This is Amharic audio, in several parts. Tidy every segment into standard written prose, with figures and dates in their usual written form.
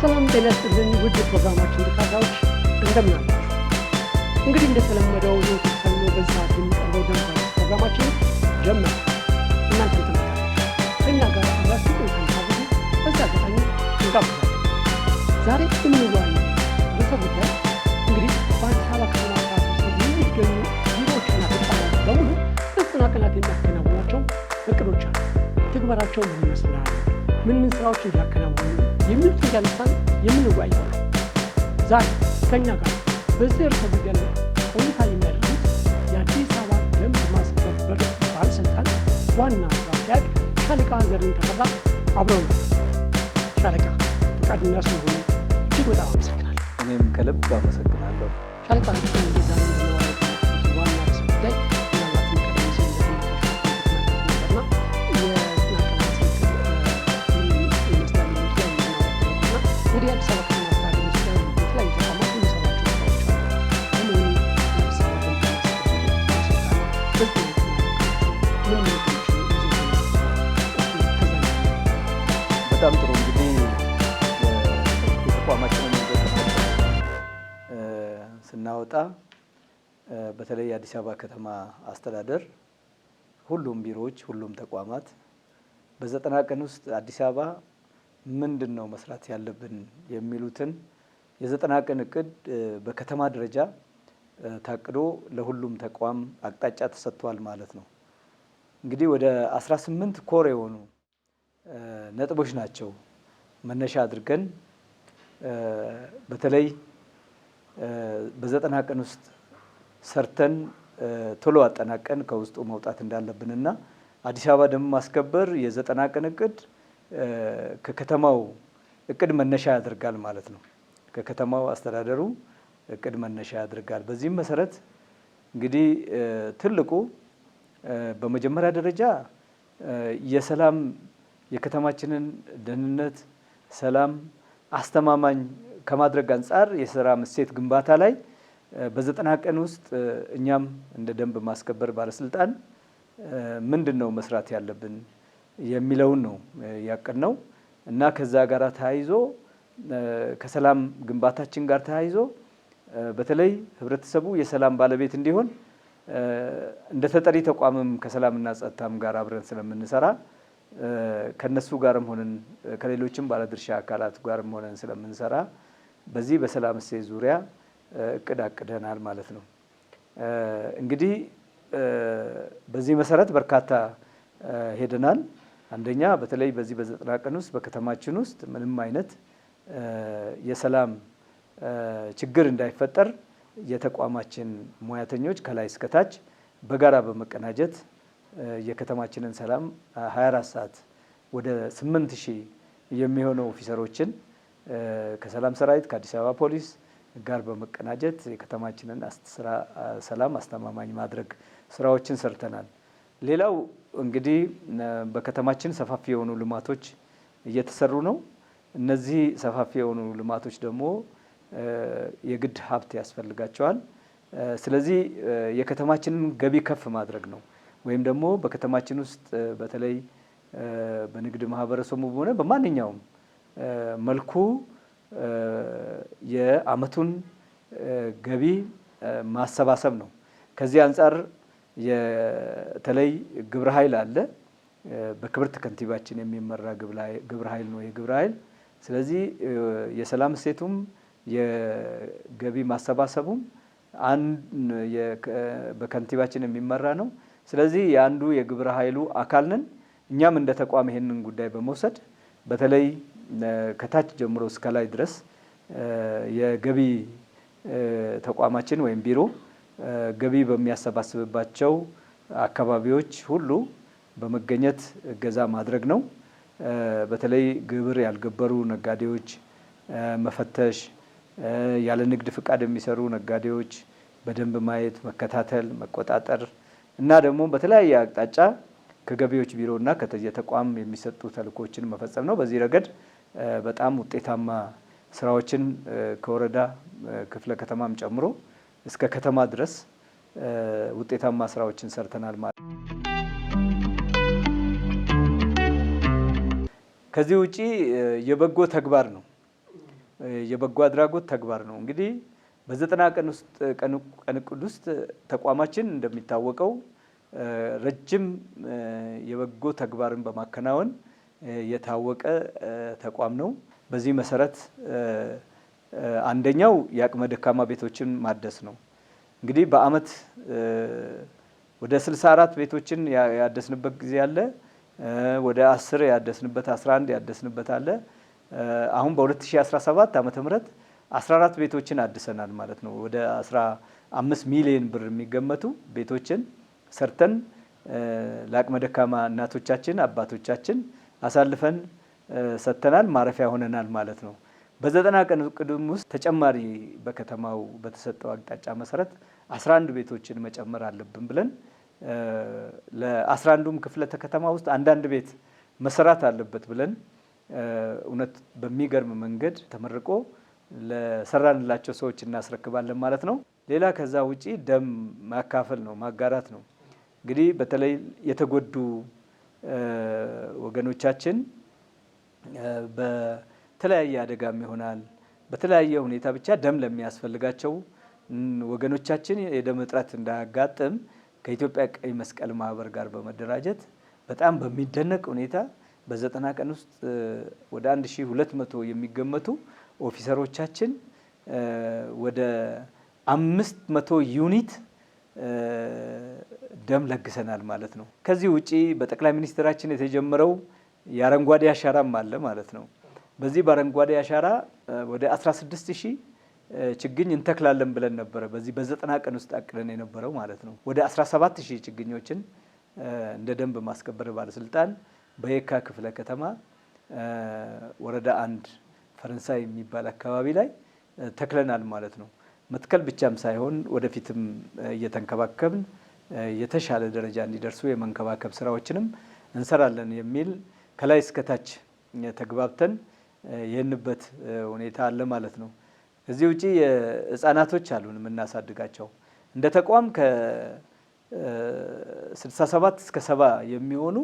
ሰላም ጤና ይስጥልን ውድ ፕሮግራማችን ተከታታዮች እንደምን አላችሁ? እንግዲህ እንደተለመደው የተሰኑ በሰዓት የሚቀርበው ደንብ ፕሮግራማችን ጀመረ። እናንተም ተመልካቾች ከእኛ ጋር አብራችሁ እንድታደርጉ በዛ አጋጣሚ እንጋብዛለን። ዛሬ የምንወያየው ርዕሰ ጉዳይ እንግዲህ በአዲስ አበባ ከተማ ውስጥ የሚገኙ ቢሮዎችና ተቋማት በሙሉ በጽና ቀናት የሚያከናውኗቸው እቅዶች አሉ። ትግበራቸው ምን ይመስላል? ምን ስራዎች እያከናወኑ የሚሉት እያነሳን የምንወያየው ነው። ዛሬ ከእኛ ጋር በዚህ ርዕሰ ጉዳይ ላይ ቆይታ የሚያደርጉት የአዲስ አበባ ደንብ ማስከበር ባለስልጣን ዋና ስራ አስኪያጅ ሻለቃ ዘሪሁን ተፈራ አብረው ነው። ሻለቃ ፈቃደኛ ስለሆኑ እጅግ በጣም አመሰግናለሁ። እኔም ከልብ አመሰግናለሁ። ሻለቃ እንደዛ ዋና ርዕሰ ጉዳይ የአዲስ አበባ ከተማ አስተዳደር ውስጥ ያሉ የተለያዩ ተቋማት የሚሰሯቸው ስራዎች አሉ። በጣም ጥሩ። እንግዲህ የተቋማችንን ስናወጣ በተለይ የአዲስ አበባ ከተማ አስተዳደር ሁሉም ቢሮዎች፣ ሁሉም ተቋማት በ90 ቀን ውስጥ አዲስ አበባ ምንድን ነው መስራት ያለብን የሚሉትን የ90 ቀን እቅድ በከተማ ደረጃ ታቅዶ ለሁሉም ተቋም አቅጣጫ ተሰጥቷል ማለት ነው። እንግዲህ ወደ 18 ኮር የሆኑ ነጥቦች ናቸው መነሻ አድርገን በተለይ በ90 ቀን ውስጥ ሰርተን ቶሎ አጠናቀን ከውስጡ መውጣት እንዳለብንና አዲስ አበባ ደንብ ማስከበር የ90 ቀን እቅድ ከከተማው እቅድ መነሻ ያደርጋል ማለት ነው። ከከተማው አስተዳደሩ እቅድ መነሻ ያደርጋል። በዚህም መሰረት እንግዲህ ትልቁ በመጀመሪያ ደረጃ የሰላም የከተማችንን ደህንነት ሰላም አስተማማኝ ከማድረግ አንጻር የሰላም እሴት ግንባታ ላይ በ90 ቀን ውስጥ እኛም እንደ ደንብ ማስከበር ባለስልጣን ምንድን ነው መስራት ያለብን የሚለውን ነው ያቀድነው እና ከዛ ጋር ተያይዞ ከሰላም ግንባታችን ጋር ተያይዞ በተለይ ህብረተሰቡ የሰላም ባለቤት እንዲሆን እንደ ተጠሪ ተቋምም ከሰላምና ጸጥታም ጋር አብረን ስለምንሰራ ከነሱ ጋርም ሆነን ከሌሎችም ባለድርሻ አካላት ጋርም ሆነን ስለምንሰራ በዚህ በሰላም እሴት ዙሪያ እቅድ አቅደናል ማለት ነው። እንግዲህ በዚህ መሰረት በርካታ ሄደናል። አንደኛ በተለይ በዚህ በ90 ቀን ውስጥ በከተማችን ውስጥ ምንም አይነት የሰላም ችግር እንዳይፈጠር የተቋማችን ሙያተኞች ከላይ እስከታች በጋራ በመቀናጀት የከተማችንን ሰላም 24 ሰዓት ወደ 8000 የሚሆኑ ኦፊሰሮችን ከሰላም ሰራዊት ከአዲስ አበባ ፖሊስ ጋር በመቀናጀት የከተማችንን ሰላም አስተማማኝ ማድረግ ስራዎችን ሰርተናል። ሌላው እንግዲህ በከተማችን ሰፋፊ የሆኑ ልማቶች እየተሰሩ ነው። እነዚህ ሰፋፊ የሆኑ ልማቶች ደግሞ የግድ ሀብት ያስፈልጋቸዋል። ስለዚህ የከተማችንን ገቢ ከፍ ማድረግ ነው ወይም ደግሞ በከተማችን ውስጥ በተለይ በንግድ ማህበረሰቡ ሆነ በማንኛውም መልኩ የአመቱን ገቢ ማሰባሰብ ነው። ከዚህ አንጻር የተለይ ግብረ ኃይል አለ። በክብርት ከንቲባችን የሚመራ ግብረ ኃይል ነው የግብረ ኃይል። ስለዚህ የሰላም እሴቱም የገቢ ማሰባሰቡም በከንቲባችን የሚመራ ነው። ስለዚህ የአንዱ የግብረ ኃይሉ አካል ነን። እኛም እንደ ተቋም ይሄንን ጉዳይ በመውሰድ በተለይ ከታች ጀምሮ እስከ ላይ ድረስ የገቢ ተቋማችን ወይም ቢሮ ገቢ በሚያሰባስብባቸው አካባቢዎች ሁሉ በመገኘት እገዛ ማድረግ ነው። በተለይ ግብር ያልገበሩ ነጋዴዎች መፈተሽ፣ ያለ ንግድ ፍቃድ የሚሰሩ ነጋዴዎች በደንብ ማየት፣ መከታተል፣ መቆጣጠር እና ደግሞ በተለያየ አቅጣጫ ከገቢዎች ቢሮና ከተቋም የሚሰጡ ተልእኮችን መፈጸም ነው። በዚህ ረገድ በጣም ውጤታማ ስራዎችን ከወረዳ ክፍለ ከተማም ጨምሮ እስከ ከተማ ድረስ ውጤታማ ስራዎችን ሰርተናል ማለት ነው። ከዚህ ውጪ የበጎ ተግባር ነው። የበጎ አድራጎት ተግባር ነው። እንግዲህ በ90 ቀን ውስጥ ቀን እቅድ ውስጥ ተቋማችን እንደሚታወቀው ረጅም የበጎ ተግባርን በማከናወን የታወቀ ተቋም ነው። በዚህ መሰረት አንደኛው የአቅመ ደካማ ቤቶችን ማደስ ነው። እንግዲህ በአመት ወደ 64 ቤቶችን ያደስንበት ጊዜ አለ። ወደ 10 ያደስንበት 11 ያደስንበት አለ። አሁን በ2017 ዓመተ ምህረት 14 ቤቶችን አድሰናል ማለት ነው። ወደ 15 ሚሊዮን ብር የሚገመቱ ቤቶችን ሰርተን ለአቅመ ደካማ እናቶቻችን አባቶቻችን አሳልፈን ሰጥተናል፣ ማረፊያ ሆነናል ማለት ነው። በ90 ቀን እቅድም ውስጥ ተጨማሪ በከተማው በተሰጠው አቅጣጫ መሰረት 11 ቤቶችን መጨመር አለብን ብለን ለ11ዱም ክፍለ ከተማ ውስጥ አንዳንድ ቤት መሰራት አለበት ብለን እውነት በሚገርም መንገድ ተመርቆ ለሰራንላቸው ሰዎች እናስረክባለን ማለት ነው። ሌላ ከዛ ውጪ ደም ማካፈል ነው፣ ማጋራት ነው። እንግዲህ በተለይ የተጎዱ ወገኖቻችን በተለያየ አደጋም ይሆናል በተለያየ ሁኔታ ብቻ ደም ለሚያስፈልጋቸው ወገኖቻችን የደም እጥረት እንዳያጋጥም ከኢትዮጵያ ቀይ መስቀል ማህበር ጋር በመደራጀት በጣም በሚደነቅ ሁኔታ በ90 ቀን ውስጥ ወደ 1200 የሚገመቱ ኦፊሰሮቻችን ወደ 500 ዩኒት ደም ለግሰናል ማለት ነው። ከዚህ ውጪ በጠቅላይ ሚኒስትራችን የተጀመረው የአረንጓዴ አሻራም አለ ማለት ነው። በዚህ በአረንጓዴ አሻራ ወደ 16000 ችግኝ እንተክላለን ብለን ነበረ። በዚህ በ90 ቀን ውስጥ አቅደን የነበረው ማለት ነው። ወደ 17000 ችግኞችን እንደ ደንብ ማስከበር ባለስልጣን በየካ ክፍለ ከተማ ወረዳ 1 ፈረንሳይ የሚባል አካባቢ ላይ ተክለናል ማለት ነው። መትከል ብቻም ሳይሆን ወደፊትም እየተንከባከብን የተሻለ ደረጃ እንዲደርሱ የመንከባከብ ስራዎችንም እንሰራለን የሚል ከላይ እስከታች ተግባብተን የሄንበት ሁኔታ አለ ማለት ነው። ከዚህ ውጪ ህጻናቶች አሉን የምናሳድጋቸው እንደ ተቋም ከ67 እስከ 70 የሚሆኑ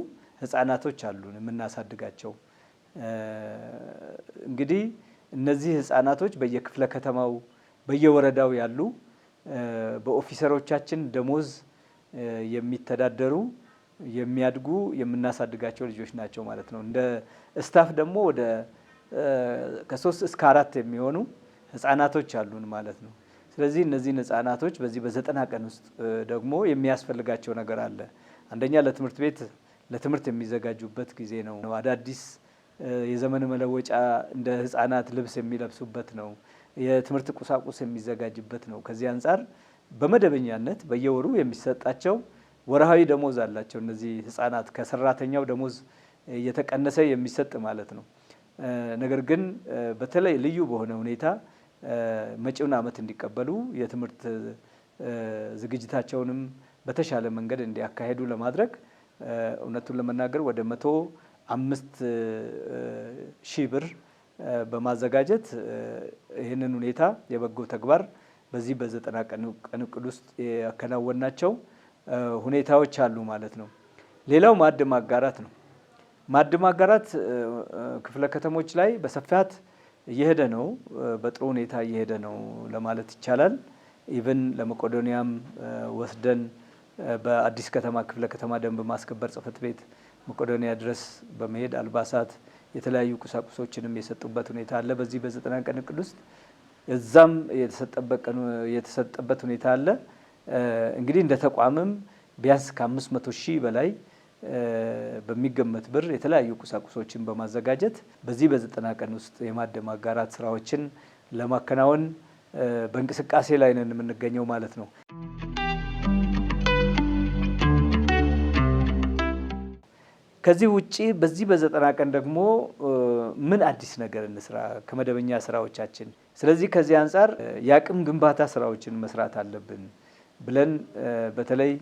ህጻናቶች አሉን የምናሳድጋቸው። እንግዲህ እነዚህ ህጻናቶች በየክፍለ ከተማው በየወረዳው ያሉ በኦፊሰሮቻችን ደሞዝ የሚተዳደሩ የሚያድጉ የምናሳድጋቸው ልጆች ናቸው ማለት ነው። እንደ ስታፍ ደግሞ ወደ ከ3 እስከ 4 የሚሆኑ ህጻናቶች አሉን ማለት ነው። ስለዚህ እነዚህን ህጻናቶች በዚህ በ90 ቀን ውስጥ ደግሞ የሚያስፈልጋቸው ነገር አለ። አንደኛ ለትምህርት የሚዘጋጁበት ጊዜ ነው። አዳዲስ የዘመን መለወጫ እንደ ህጻናት ልብስ የሚለብሱበት ነው። የትምህርት ቁሳቁስ የሚዘጋጅበት ነው። ከዚህ አንጻር በመደበኛነት በየወሩ የሚሰጣቸው ወርሃዊ ደሞዝ አላቸው። እነዚህ ህጻናት ከሰራተኛው ደሞዝ እየተቀነሰ የሚሰጥ ማለት ነው። ነገር ግን በተለይ ልዩ በሆነ ሁኔታ መጪውን ዓመት እንዲቀበሉ የትምህርት ዝግጅታቸውንም በተሻለ መንገድ እንዲያካሄዱ ለማድረግ እውነቱን ለመናገር ወደ 105,000 ብር በማዘጋጀት ይህንን ሁኔታ የበጎ ተግባር በዚህ በ90 ቀን እቅድ ውስጥ ያከናወናቸው ሁኔታዎች አሉ ማለት ነው። ሌላው ማዕድ ማጋራት ነው። ማዕድ ማጋራት ክፍለ ከተሞች ላይ በስፋት እየሄደ ነው፣ በጥሩ ሁኔታ እየሄደ ነው ለማለት ይቻላል። ኢቭን ለመቄዶንያም ወስደን በአዲስ ከተማ ክፍለ ከተማ ደንብ ማስከበር ጽሕፈት ቤት መቄዶንያ ድረስ በመሄድ አልባሳት፣ የተለያዩ ቁሳቁሶችንም የሰጡበት ሁኔታ አለ። በዚህ በ90 ቀን እቅድ ውስጥ እዛም የተሰጠበት ሁኔታ አለ። እንግዲህ እንደ ተቋምም ቢያንስ ከ500,000 በላይ በሚገመት ብር የተለያዩ ቁሳቁሶችን በማዘጋጀት በዚህ በ90 ቀን ውስጥ የማዕድ ማጋራት ስራዎችን ለማከናወን በእንቅስቃሴ ላይ ነን የምንገኘው ማለት ነው። ከዚህ ውጪ በዚህ በ90 ቀን ደግሞ ምን አዲስ ነገር እንስራ ከመደበኛ ስራዎቻችን? ስለዚህ ከዚህ አንጻር የአቅም ግንባታ ስራዎችን መስራት አለብን ብለን በተለይ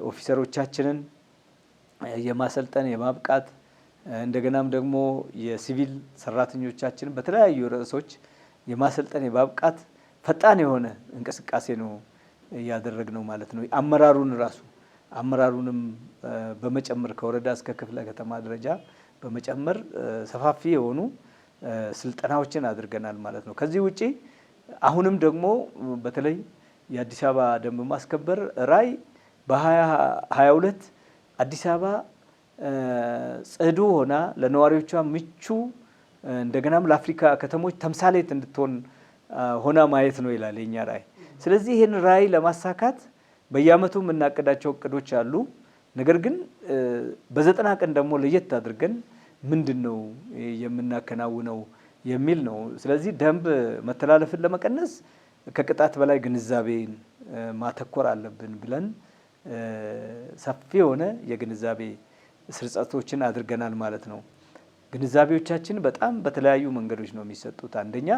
ኦፊሰሮቻችንን የማሰልጠን የማብቃት እንደገናም ደግሞ የሲቪል ሰራተኞቻችንን በተለያዩ ርዕሶች የማሰልጠን የማብቃት ፈጣን የሆነ እንቅስቃሴ ነው እያደረግነው ማለት ነው። አመራሩንም በመጨመር ከወረዳ እስከ ክፍለ ከተማ ደረጃ በመጨመር ሰፋፊ የሆኑ ስልጠናዎችን አድርገናል ማለት ነው። ከዚህ ውጪ አሁንም ደግሞ በተለይ የአዲስ አበባ ደንብ ማስከበር ራዕይ በ2022 አዲስ አበባ ጽዱ ሆና ለነዋሪዎቿ ምቹ እንደገናም ለአፍሪካ ከተሞች ተምሳሌት እንድትሆን ሆና ማየት ነው ይላል የኛ ራዕይ። ስለዚህ ይህን ራዕይ ለማሳካት በየአመቱ የምናቅዳቸው እቅዶች አሉ። ነገር ግን በ90 ቀን ደግሞ ለየት አድርገን ምንድነው የምናከናውነው የሚል ነው። ስለዚህ ደንብ መተላለፍን ለመቀነስ ከቅጣት በላይ ግንዛቤን ማተኮር አለብን ብለን ሰፊ የሆነ የግንዛቤ ስርጸቶችን አድርገናል ማለት ነው። ግንዛቤዎቻችን በጣም በተለያዩ መንገዶች ነው የሚሰጡት። አንደኛ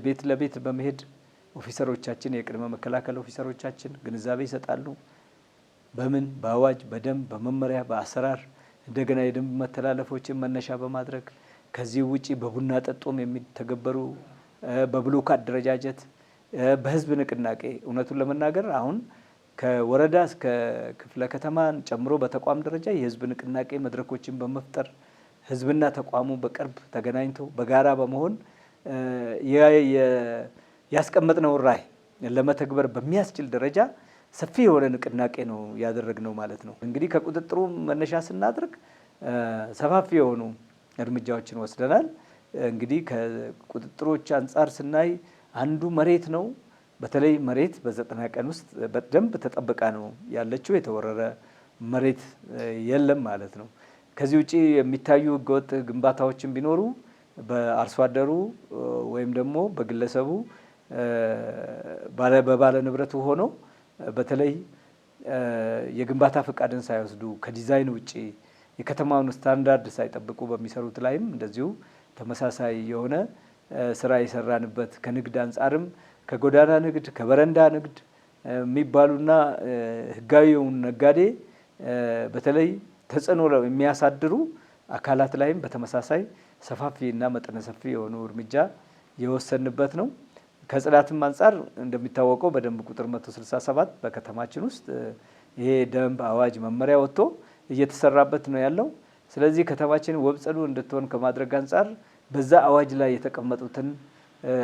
ቤት ለቤት በመሄድ ኦፊሰሮቻችን የቅድመ መከላከል ኦፊሰሮቻችን ግንዛቤ ይሰጣሉ። በምን በአዋጅ በደንብ በመመሪያ በአሰራር እንደገና የደንብ መተላለፎችን መነሻ በማድረግ ከዚህ ውጪ በቡና ጠጦም የሚተገበሩ በብሎክ አደረጃጀት በህዝብ ንቅናቄ እውነቱን ለመናገር አሁን ከወረዳ እስከ ክፍለ ከተማን ጨምሮ በተቋም ደረጃ የህዝብ ንቅናቄ መድረኮችን በመፍጠር ህዝብና ተቋሙ በቅርብ ተገናኝቶ በጋራ በመሆን ያስቀመጥነው ራዕይ ለመተግበር በሚያስችል ደረጃ ሰፊ የሆነ ንቅናቄ ነው ያደረግነው ማለት ነው። እንግዲህ ከቁጥጥሩ መነሻ ስናደርግ ሰፋፊ የሆኑ እርምጃዎችን ወስደናል። እንግዲህ ከቁጥጥሮች አንጻር ስናይ አንዱ መሬት ነው። በተለይ መሬት በ90 ቀን ውስጥ በደንብ ተጠብቃ ነው ያለችው። የተወረረ መሬት የለም ማለት ነው። ከዚህ ውጪ የሚታዩ ህገወጥ ግንባታዎችን ቢኖሩ በአርሶ አደሩ ወይም ደግሞ በግለሰቡ በባለ ንብረቱ ሆኖ በተለይ የግንባታ ፈቃድን ሳይወስዱ ከዲዛይን ውጪ የከተማውን ስታንዳርድ ሳይጠብቁ በሚሰሩት ላይም እንደዚሁ ተመሳሳይ የሆነ ስራ የሰራንበት ከንግድ አንጻርም ከጎዳና ንግድ ከበረንዳ ንግድ የሚባሉና ህጋዊውን ነጋዴ በተለይ ተጽዕኖ የሚያሳድሩ አካላት ላይም በተመሳሳይ ሰፋፊና መጠነ ሰፊ የሆኑ እርምጃ የወሰንበት ነው። ከጽዳትም አንጻር እንደሚታወቀው በደንብ ቁጥር 167 በከተማችን ውስጥ ይሄ ደንብ አዋጅ መመሪያ ወጥቶ እየተሰራበት ነው ያለው። ስለዚህ ከተማችን ውብ ጽዱ እንድትሆን ከማድረግ አንጻር በዛ አዋጅ ላይ የተቀመጡትን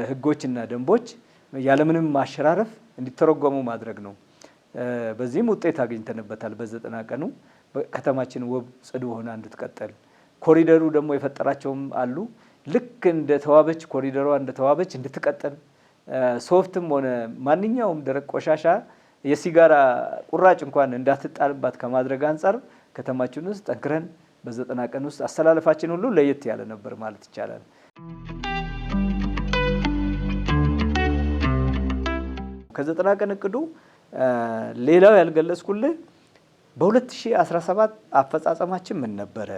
ህጎችና ደንቦች ያለምንም ማሸራረፍ እንዲተረጎሙ ማድረግ ነው። በዚህም ውጤት አግኝተንበታል። በ90 ቀኑ ከተማችን ውብ ጽዱ ሆና እንድትቀጥል ኮሪደሩ ደግሞ የፈጠራቸውም አሉ። ልክ እንደ ተዋበች ኮሪደሯ እንደ ተዋበች እንድትቀጥል ሶፍትም ሆነ ማንኛውም ደረቅ ቆሻሻ የሲጋራ ቁራጭ እንኳን እንዳትጣልባት ከማድረግ አንጻር ከተማችን ውስጥ ጠንክረን በ90 ቀን ውስጥ አስተላለፋችን ሁሉ ለየት ያለ ነበር ማለት ይቻላል። ከ90 ቀን እቅዱ ሌላው ያልገለጽኩልህ በ2017 አፈጻጸማችን ምን ነበረ?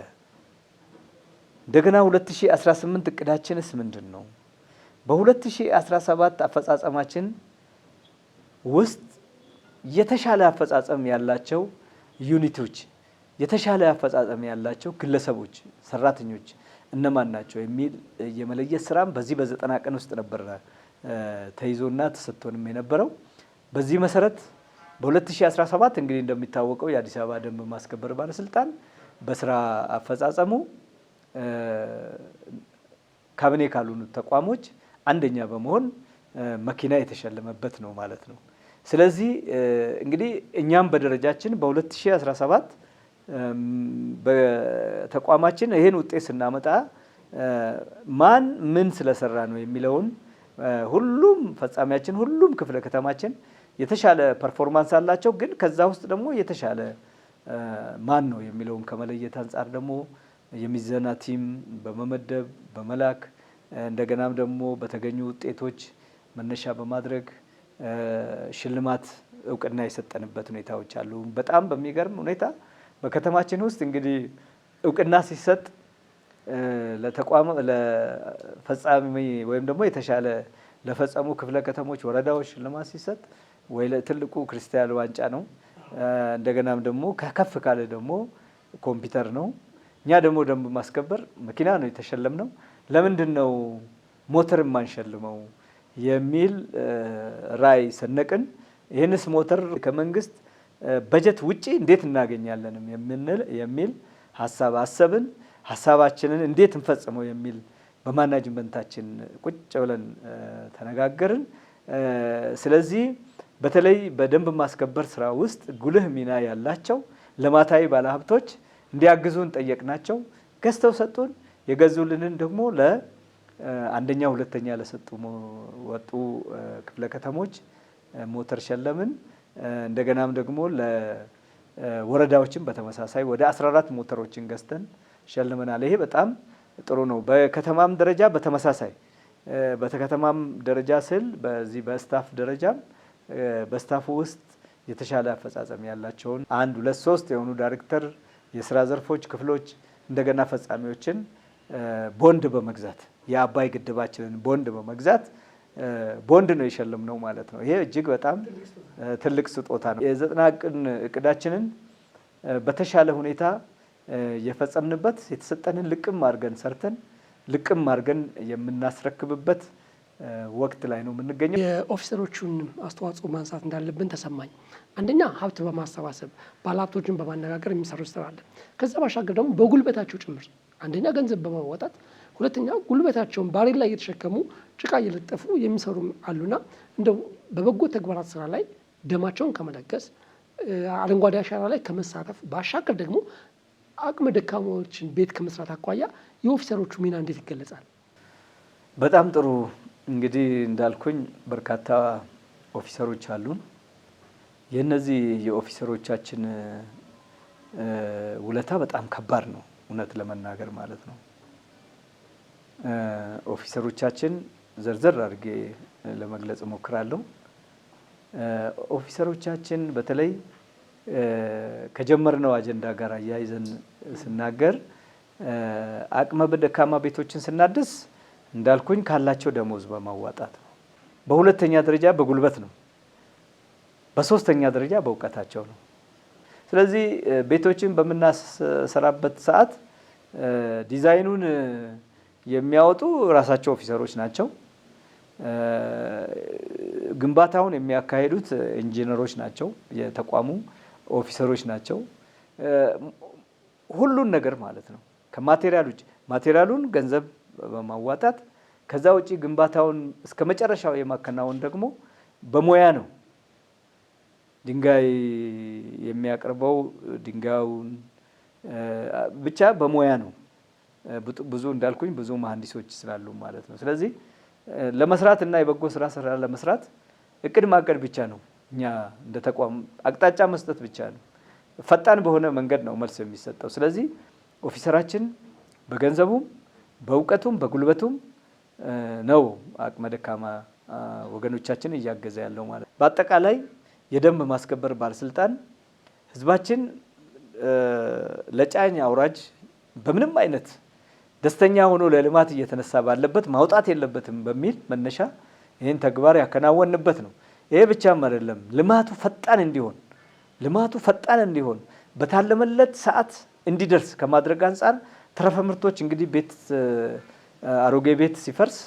እንደገና 2018 እቅዳችንስ ምንድን ነው? በ2017 አፈጻጸማችን ውስጥ የተሻለ አፈጻጸም ያላቸው ዩኒቶች፣ የተሻለ አፈጻጸም ያላቸው ግለሰቦች፣ ሰራተኞች እነማን ናቸው የሚል የመለየት ስራም በዚህ በ90 ቀን ውስጥ ነበር ተይዞና ተሰጥቶንም የነበረው። በዚህ መሰረት በ2017 እንግዲህ እንደሚታወቀው የአዲስ አበባ ደንብ ማስከበር ባለስልጣን በስራ አፈጻጸሙ ካቢኔ ካሉት ተቋሞች አንደኛ በመሆን መኪና የተሸለመበት ነው ማለት ነው። ስለዚህ እንግዲህ እኛም በደረጃችን በ2017 በተቋማችን ይሄን ውጤት ስናመጣ ማን ምን ስለሰራ ነው የሚለውን ሁሉም ፈጻሚያችን ሁሉም ክፍለ ከተማችን የተሻለ ፐርፎርማንስ አላቸው። ግን ከዛ ውስጥ ደግሞ የተሻለ ማን ነው የሚለውን ከመለየት አንጻር ደግሞ የሚዘና ቲም በመመደብ በመላክ እንደገናም ደግሞ በተገኙ ውጤቶች መነሻ በማድረግ ሽልማት እውቅና የሰጠንበት ሁኔታዎች አሉ። በጣም በሚገርም ሁኔታ በከተማችን ውስጥ እንግዲህ እውቅና ሲሰጥ ለተቋም ለፈጻሚ ወይም ደግሞ የተሻለ ለፈጸሙ ክፍለ ከተሞች ወረዳዎች ሽልማት ሲሰጥ ወይ ለትልቁ ክርስቲያን ዋንጫ ነው። እንደገናም ደግሞ ከከፍ ካለ ደግሞ ኮምፒውተር ነው። እኛ ደግሞ ደንብ ማስከበር መኪና ነው የተሸለምነው። ለምንድን ነው ሞተር የማንሸልመው የሚል ራዕይ ሰነቅን። ይህንስ ሞተር ከመንግስት በጀት ውጪ እንዴት እናገኛለንም የሚል ሀሳብ አሰብን። ሀሳባችንን እንዴት እንፈጽመው የሚል በማናጅመንታችን ቁጭ ብለን ተነጋገርን። ስለዚህ በተለይ በደንብ ማስከበር ስራ ውስጥ ጉልህ ሚና ያላቸው ልማታዊ ባለሀብቶች እንዲያግዙን ጠየቅናቸው። ገዝተው ሰጡን። የገዙልንን ደግሞ ለአንደኛ ሁለተኛ ለሰጡ ወጡ ክፍለ ከተሞች ሞተር ሸለምን። እንደገናም ደግሞ ለወረዳዎችም በተመሳሳይ ወደ 14 ሞተሮችን ገዝተን ሸልመናል። ይሄ በጣም ጥሩ ነው። በከተማም ደረጃ በተመሳሳይ በከተማም ደረጃ ስል በዚህ በስታፍ ደረጃም በስታፉ ውስጥ የተሻለ አፈጻጸም ያላቸውን 1 2 3 የሆኑ ዳይሬክተር የስራ ዘርፎች ክፍሎች እንደገና ፈጻሚዎችን ቦንድ በመግዛት የአባይ ግድባችንን ቦንድ በመግዛት ቦንድ ነው የሸለምነው ማለት ነው። ይሄ እጅግ በጣም ትልቅ ስጦታ ነው። የ90 እቅዳችንን በተሻለ ሁኔታ የፈጸምንበት የተሰጠንን ልቅም አድርገን ሰርተን ልቅም አድርገን የምናስረክብበት ወቅት ላይ ነው የምንገኘው። የኦፊሰሮቹን አስተዋጽኦ ማንሳት እንዳለብን ተሰማኝ። አንደኛ ሀብት በማሰባሰብ ባለሀብቶችን በማነጋገር የሚሰሩ ስራ አለ። ከዛ ባሻገር ደግሞ በጉልበታቸው ጭምር አንደኛ ገንዘብ በማዋጣት ሁለተኛ ጉልበታቸውን ባሬል ላይ እየተሸከሙ ጭቃ እየለጠፉ የሚሰሩ አሉና እንደው በበጎ ተግባራት ስራ ላይ ደማቸውን ከመለገስ አረንጓዴ አሻራ ላይ ከመሳተፍ ባሻገር ደግሞ አቅመ ደካሞችን ቤት ከመስራት አኳያ የኦፊሰሮቹ ሚና እንዴት ይገለጻል? በጣም ጥሩ። እንግዲህ እንዳልኩኝ በርካታ ኦፊሰሮች አሉን። የነዚህ የኦፊሰሮቻችን ውለታ በጣም ከባድ ነው፣ እውነት ለመናገር ማለት ነው። ኦፊሰሮቻችን ዘርዘር አድርጌ ለመግለጽ እሞክራለሁ። ኦፊሰሮቻችን በተለይ ከጀመርነው አጀንዳ ጋር አያይዘን ስናገር አቅመ ደካማ ቤቶችን ስናድስ እንዳልኩኝ ካላቸው ደሞዝ በማዋጣት ነው። በሁለተኛ ደረጃ በጉልበት ነው። በሶስተኛ ደረጃ በእውቀታቸው ነው። ስለዚህ ቤቶችን በምናሰራበት ሰዓት ዲዛይኑን የሚያወጡ ራሳቸው ኦፊሰሮች ናቸው። ግንባታውን የሚያካሂዱት ኢንጂነሮች ናቸው፣ የተቋሙ ኦፊሰሮች ናቸው። ሁሉን ነገር ማለት ነው። ከማቴሪያል ውጭ ማቴሪያሉን ገንዘብ በማዋጣት ከዛ ውጪ ግንባታውን እስከ መጨረሻው የማከናወን ደግሞ በሙያ ነው። ድንጋይ የሚያቀርበው ድንጋዩን ብቻ በሙያ ነው። ብዙ እንዳልኩኝ ብዙ መሀንዲሶች ስላሉ ማለት ነው። ስለዚህ ለመስራት እና የበጎ ስራ ለመስራት እቅድ ማቀድ ብቻ ነው። እኛ እንደ ተቋም አቅጣጫ መስጠት ብቻ ነው። ፈጣን በሆነ መንገድ ነው መልስ የሚሰጠው። ስለዚህ ኦፊሰራችን በገንዘቡም በእውቀቱም በጉልበቱም ነው አቅመ ደካማ ወገኖቻችን እያገዘ ያለው ማለት ነው። በአጠቃላይ የደንብ ማስከበር ባለስልጣን ህዝባችን ለጫኝ አውራጅ በምንም አይነት ደስተኛ ሆኖ ለልማት እየተነሳ ባለበት ማውጣት የለበትም በሚል መነሻ ይህን ተግባር ያከናወንበት ነው። ይሄ ብቻም አይደለም፣ ልማቱ ፈጣን እንዲሆን በታለመለት ሰዓት እንዲደርስ ከማድረግ አንጻር ተረፈ ምርቶች እንግዲህ ቤት አሮጌ ቤት ሲፈርስ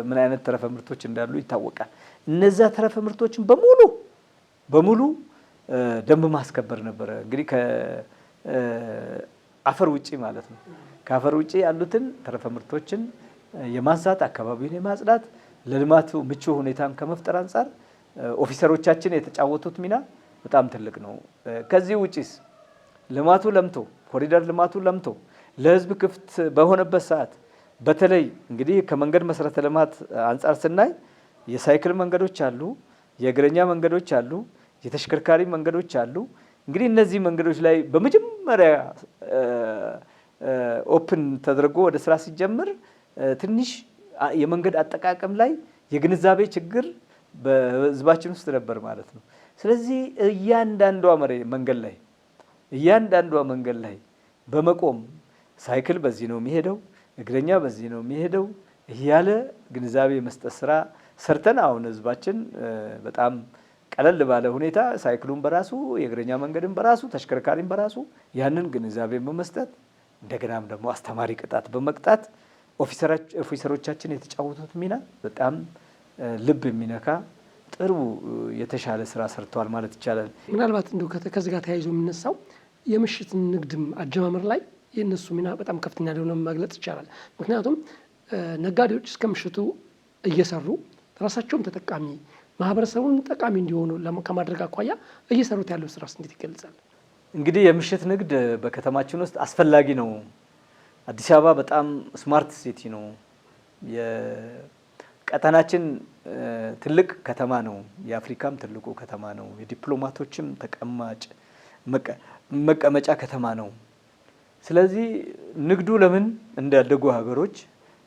ምን አይነት ተረፈ ምርቶች እንዳሉ ይታወቃል። እነዛ ተረፈ ምርቶችን በሙሉ ደንብ ማስከበር ነበረ። እንግዲህ ከአፈር ውጪ ማለት ነው። ከአፈር ውጪ ያሉትን ተረፈ ምርቶችን የማንሳት አካባቢውን የማጽዳት ለልማቱ ምቹ ሁኔታን ከመፍጠር አንጻር ኦፊሰሮቻችን የተጫወቱት ሚና በጣም ትልቅ ነው። ከዚህ ውጪስ ልማቱ ለምቶ ኮሪደር ልማቱ ለምቶ ለህዝብ ክፍት በሆነበት ሰዓት በተለይ እንግዲህ ከመንገድ መሰረተ ልማት አንጻር ስናይ የሳይክል መንገዶች አሉ፣ የእግረኛ መንገዶች አሉ፣ የተሽከርካሪ መንገዶች አሉ። እንግዲህ እነዚህ መንገዶች ላይ በመጀመሪያ ኦፕን ተደርጎ ወደ ስራ ሲጀምር ትንሽ የመንገድ አጠቃቀም ላይ የግንዛቤ ችግር በህዝባችን ውስጥ ነበር ማለት ነው። ስለዚህ እያንዳንዷ መንገድ ላይ በመቆም ሳይክል በዚህ ነው የሚሄደው፣ እግረኛ በዚህ ነው የሚሄደው እያለ ግንዛቤ መስጠት ስራ ሰርተን አሁን ህዝባችን በጣም ቀለል ባለ ሁኔታ ሳይክሉን በራሱ የእግረኛ መንገድን በራሱ ተሽከርካሪን በራሱ ያንን ግንዛቤ በመስጠት እንደገናም ደግሞ አስተማሪ ቅጣት በመቅጣት ኦፊሰሮቻችን የተጫወቱት ሚና በጣም ልብ የሚነካ ጥሩ የተሻለ ስራ ሰርተዋል ማለት ይቻላል። ምናልባት እንደው ከዚህ ጋር ተያይዞ የሚነሳው የምሽት ንግድም አጀማመር ላይ የእነሱ ሚና በጣም ከፍተኛ እንደሆነ መግለጽ ይቻላል። ምክንያቱም ነጋዴዎች እስከ ምሽቱ እየሰሩ ራሳቸውም ተጠቃሚ ማህበረሰቡን ጠቃሚ እንዲሆኑ ከማድረግ አኳያ እየሰሩት ያለው ስራስ እንዴት ይገልጻል? እንግዲህ የምሽት ንግድ በከተማችን ውስጥ አስፈላጊ ነው። አዲስ አበባ በጣም ስማርት ሲቲ ነው። የቀጠናችን ትልቅ ከተማ ነው። የአፍሪካም ትልቁ ከተማ ነው። የዲፕሎማቶችም መቀመጫ ከተማ ነው። ስለዚህ ንግዱ ለምን እንዳደጉ ሀገሮች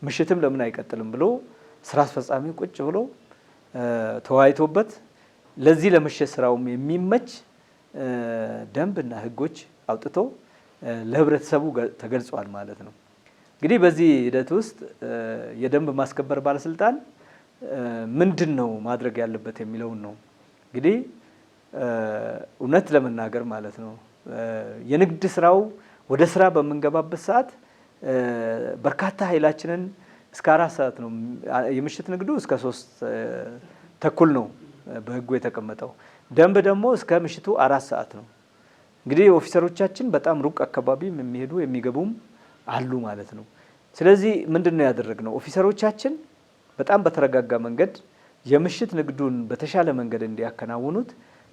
ምሽትም ለምን አይቀጥልም ብሎ ስራ አስፈጻሚ ቁጭ ብሎ ተወያይቶበት ለዚህ ለምሽት ስራውም የሚመች ደንብና ህጎች አውጥቶ ለህብረተሰቡ ተገልጿል ማለት ነው። እንግዲህ በዚህ ሂደት ውስጥ የደንብ ማስከበር ባለስልጣን ምንድን ነው ማድረግ ያለበት የሚለውን ነው። እንግዲህ እውነት ለመናገር ማለት ነው የንግድ ስራው ወደ ስራ በምንገባበት ሰዓት በርካታ ኃይላችንን እስከ 4 ሰዓት ነው። የምሽት ንግዱ እስከ 3 ተኩል ነው በህጉ የተቀመጠው። ደንብ ደግሞ እስከ ምሽቱ 4 ሰዓት ነው። እንግዲህ ኦፊሰሮቻችን በጣም ሩቅ አካባቢ የሚሄዱ የሚገቡም አሉ ማለት ነው። ስለዚህ ምንድነው ያደረግነው? ኦፊሰሮቻችን በጣም በተረጋጋ መንገድ የምሽት ንግዱን በተሻለ መንገድ እንዲያከናውኑት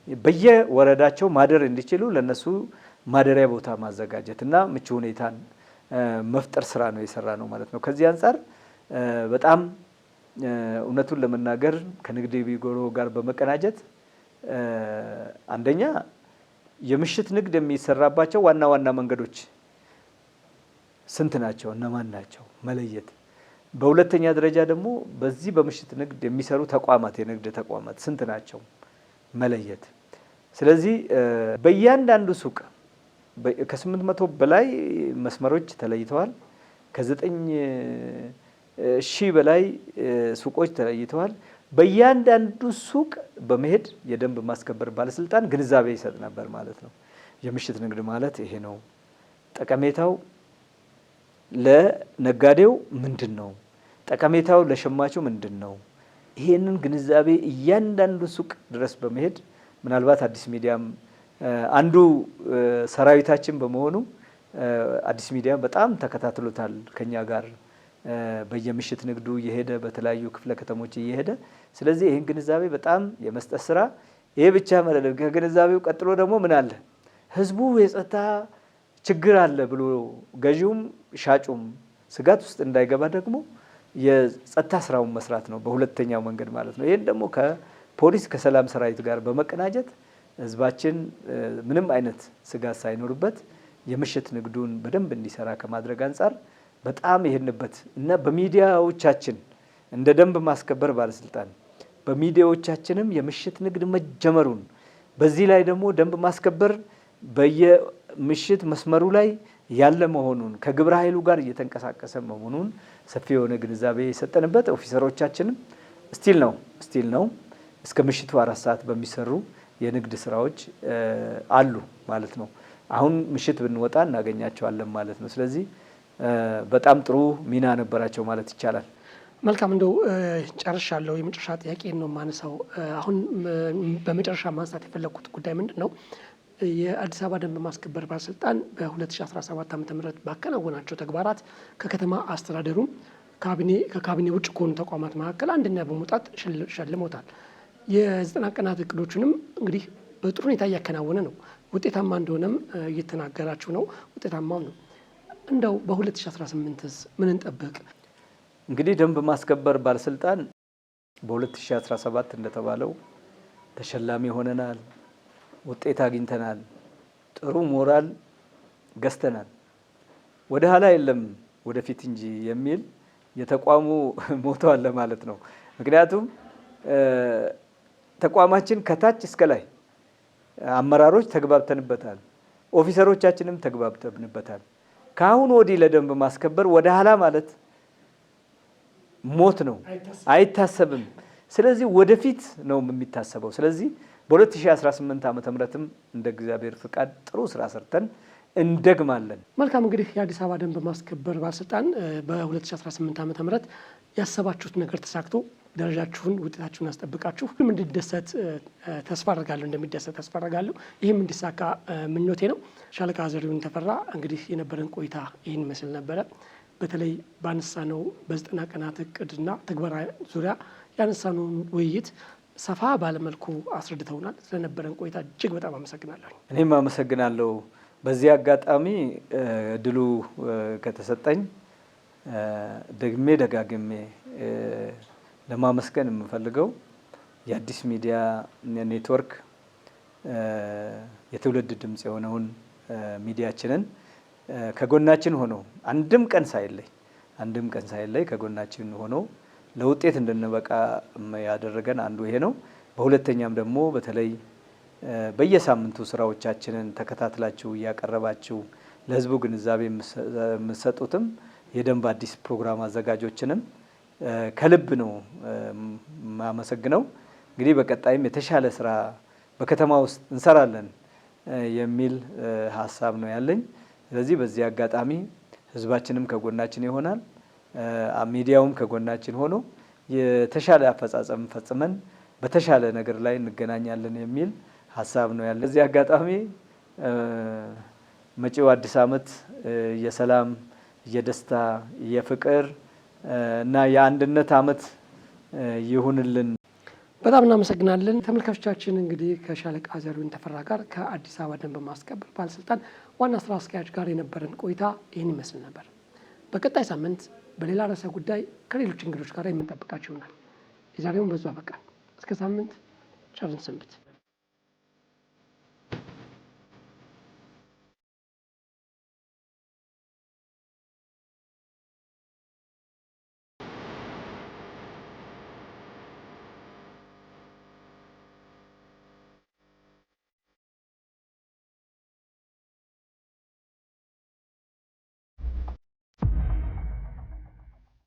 በየወረዳቸው ማደር እንዲችሉ ለነሱ ማደሪያ ቦታ ማዘጋጀት እና ምቹ ሁኔታን መፍጠር ስራ ነው የሰራ ነው ማለት ነው። ከዚህ አንጻር በጣም እውነቱን ለመናገር ከንግድ ቢሮ ጋር በመቀናጀት አንደኛ የምሽት ንግድ የሚሰራባቸው ዋና ዋና መንገዶች ስንት ናቸው፣ እነማን ናቸው መለየት። በሁለተኛ ደረጃ ደግሞ በዚህ በምሽት ንግድ የሚሰሩ ተቋማት የንግድ ተቋማት ስንት ናቸው መለየት። ስለዚህ በእያንዳንዱ ሱቅ ከ800 በላይ መስመሮች ተለይተዋል። ከ9,000 በላይ ሱቆች ተለይተዋል። በእያንዳንዱ ሱቅ በመሄድ የደንብ ማስከበር ባለስልጣን ግንዛቤ ይሰጥ ነበር ማለት ነው። የምሽት ንግድ ማለት ይሄ ነው። ጠቀሜታው ለነጋዴው ምንድን ነው? ጠቀሜታው ለሸማቹ ምንድን ነው? ይሄንን ግንዛቤ እያንዳንዱ ሱቅ ድረስ በመሄድ ምናልባት አዲስ ሚዲያም አንዱ ሰራዊታችን በመሆኑ አዲስ ሚዲያ በጣም ተከታትሎታል ከኛ ጋር በየምሽት ንግዱ እየሄደ በተለያዩ ክፍለ ከተሞች እየሄደ። ስለዚህ ይህን ግንዛቤ በጣም የመስጠት ስራ ይሄ ብቻ ማለት ከግንዛቤው ቀጥሎ ደግሞ ምን አለ ህዝቡ የጸጥታ ችግር አለ ብሎ ገዢውም ሻጩም ስጋት ውስጥ እንዳይገባ ደግሞ የጸጥታ ስራውን መስራት ነው በሁለተኛው መንገድ ማለት ነው። ይሄን ደግሞ ከፖሊስ ከሰላም ሰራዊት ጋር በመቀናጀት ህዝባችን ምንም አይነት ስጋት ሳይኖርበት የምሽት ንግዱን በደንብ እንዲሰራ ከማድረግ አንጻር በጣም ይሄንበት እና በሚዲያዎቻችን እንደ ደንብ ማስከበር ባለስልጣን በሚዲያዎቻችንም የምሽት ንግድ መጀመሩን በዚህ ላይ ደግሞ ደንብ ማስከበር በየምሽት መስመሩ ላይ ያለ መሆኑን ከግብረ ኃይሉ ጋር እየተንቀሳቀሰ መሆኑን ሰፊ የሆነ ግንዛቤ የሰጠንበት ኦፊሰሮቻችንም ስቲል ነው እስከ ምሽቱ 4 ሰዓት በሚሰሩ የንግድ ስራዎች አሉ ማለት ነው። አሁን ምሽት ብንወጣ እናገኛቸዋለን ማለት ነው። ስለዚህ በጣም ጥሩ ሚና ነበራቸው ማለት ይቻላል። መልካም እንደው ጨርሻለሁ። የመጨረሻ ጥያቄን ነው የማነሳው። አሁን በመጨረሻ ማንሳት የፈለኩት ጉዳይ ምንድን ነው? የአዲስ አበባ ደንብ ማስከበር ባለስልጣን በ2017 ዓ.ም ባከናወናቸው ተግባራት ከከተማ አስተዳደሩም ከካቢኔ ውጭ ከሆኑ ተቋማት መካከል አንደኛ በመውጣት ሸልሞታል። የ90 ቀናት እቅዶችንም እንግዲህ በጥሩ ሁኔታ እያከናወነ ነው። ውጤታማ እንደሆነም እየተናገራችሁ ነው። ውጤታማም ነው። እንደው በ2018ስ ምን እንጠብቅ? እንግዲህ ደንብ ማስከበር ባለስልጣን በ2017 እንደተባለው ተሸላሚ ሆነናል፣ ውጤት አግኝተናል፣ ጥሩ ሞራል ገዝተናል። ወደ ኋላ የለም ወደፊት እንጂ የሚል የተቋሙ ሞቶ አለ ማለት ነው። ምክንያቱም ተቋማችን ከታች እስከ ላይ አመራሮች ተግባብተንበታል፣ ኦፊሰሮቻችንም ተግባብተንበታል። ከአሁን ወዲህ ለደንብ ማስከበር ወደ ኋላ ማለት ሞት ነው፣ አይታሰብም። ስለዚህ ወደፊት ነው የሚታሰበው። ስለዚህ በ2018 ዓ.ም እንደ እግዚአብሔር ፍቃድ ጥሩ ስራ ሰርተን እንደግማለን። መልካም። እንግዲህ የአዲስ አበባ ደንብ ማስከበር ባለስልጣን በ2018 ዓ.ም ያሰባችሁት ነገር ተሳክቶ ደረጃችሁን ውጤታችሁን አስጠብቃችሁ ሁሉም እንዲደሰት ተስፋ አደርጋለሁ፣ እንደሚደሰት ተስፋ አደርጋለሁ። ይህም እንዲሳካ ምኞቴ ነው። ሻለቃ ዘሪሁን ተፈራ፣ እንግዲህ የነበረን ቆይታ ይህን መስል ነበረ። በተለይ ባነሳነው በ90 ቀናት እቅድና ተግባራ ዙሪያ ያነሳነውን ውይይት ሰፋ ባለመልኩ አስረድተውናል። ስለነበረን ቆይታ እጅግ በጣም አመሰግናለሁ። እኔም አመሰግናለሁ። በዚህ አጋጣሚ ድሉ ከተሰጠኝ ደግሜ ደጋግሜ ለማመስገን የምፈልገው የአዲስ ሚዲያ ኔትወርክ የትውልድ ድምጽ የሆነውን ሚዲያችንን ከጎናችን ሆኖ አንድም ቀን ሳይለይ ከጎናችን ሆኖ ለውጤት እንድንበቃ ያደረገን አንዱ ይሄ ነው። በሁለተኛም ደግሞ በተለይ በየሳምንቱ ስራዎቻችንን ተከታትላችሁ እያቀረባችሁ ለህዝቡ ግንዛቤ የምትሰጡትም የደንብ አዲስ ፕሮግራም አዘጋጆችንም ከልብ ነው ማመሰግነው። እንግዲህ በቀጣይም የተሻለ ስራ በከተማ ውስጥ እንሰራለን የሚል ሀሳብ ነው ያለኝ። ስለዚህ በዚህ አጋጣሚ ህዝባችንም ከጎናችን ይሆናል፣ ሚዲያውም ከጎናችን ሆኖ የተሻለ አፈጻጸም ፈጽመን በተሻለ ነገር ላይ እንገናኛለን የሚል ሀሳብ ነው ያለ። በዚህ አጋጣሚ መጪው አዲስ ዓመት የሰላም፣ የደስታ፣ የፍቅር እና የአንድነት ዓመት ይሁንልን። በጣም እናመሰግናለን። ተመልካቾቻችን እንግዲህ ከሻለቃ ዘሪሁን ተፈራ ጋር ከአዲስ አበባ ደንብ ማስከበር ባለስልጣን ዋና ስራ አስኪያጅ ጋር የነበረን ቆይታ ይህን ይመስል ነበር። በቀጣይ ሳምንት በሌላ ርዕሰ ጉዳይ ከሌሎች እንግዶች ጋር የምንጠብቃችሁ ይሆናል። የዛሬውን በዙ አበቃን። እስከ ሳምንት ቸር እንሰንብት።